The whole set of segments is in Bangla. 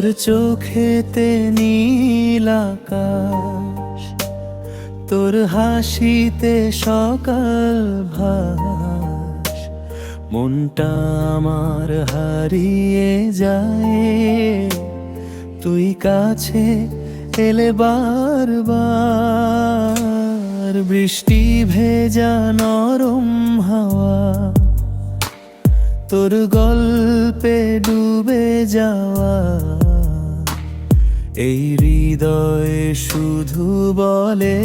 তোর চোখেতে নীল আকাশ, তোর হাসিতে সকাল ভাস। মনটা আমার হারিয়ে যায়, তুই কাছে এলে বারবার। বৃষ্টি ভেজা নরম হাওয়া, তোর গল্পে ডুবে যাওয়া। এই হৃদয় শুধু বলে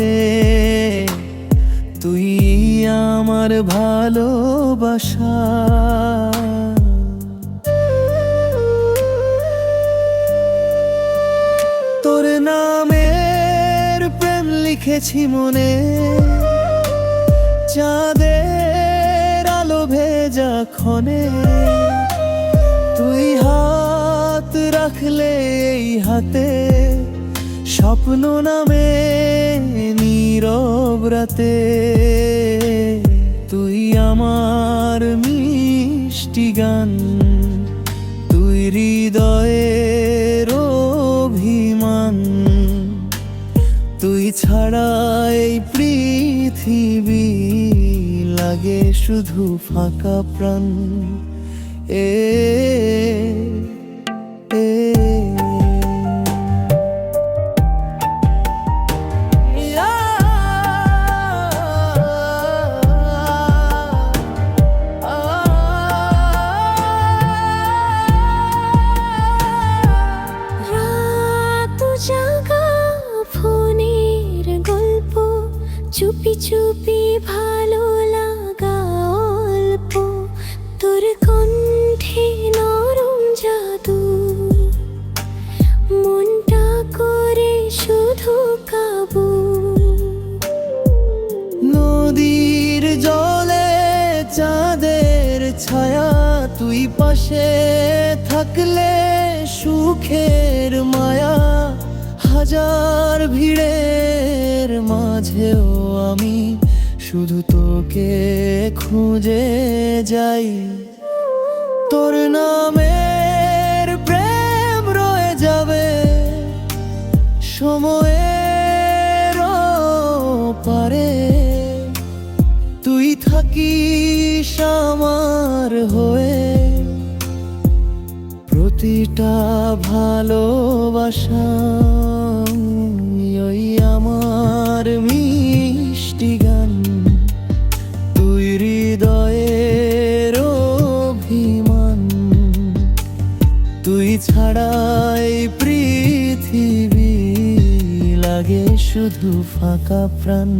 তুই আমার ভালোবাসা। তোর নামের প্রেম লিখেছি মনে, চাঁদের আলো ভেজা ক্ষণে। তুই হাত রাখলে এই হাতে, স্বপ্ন নামে নীরব রাতে। তুই আমার মিষ্টি গান, তুই হৃদয়ের অভিমান। তুই ছাড়া এই পৃথিবী লাগে শুধু ফাঁকা প্রাণ। এ চুপি চুপি ভালো লাগা অল্প, তোর কণ্ঠে নরম জাদু। মনটা করে শুধু কাবু। নদীর জলে চাঁদের ছায়া, তুই পাশে থাকলে সুখের মায়া। হাজার ভিড়ের মাঝেও আমি শুধু তোকে খুঁজে যাই। তোর নামের প্রেম রয়ে যাবে সময়ের পারে। তুই থাকিস আমার হয়ে, প্রতিটা ভালোবাসা ওই আমার মিষ্টি গান। তুই হৃদয়ের অভিমান, তুই ছাড়াই পৃথিবী লাগে শুধু ফাঁকা প্রাণ।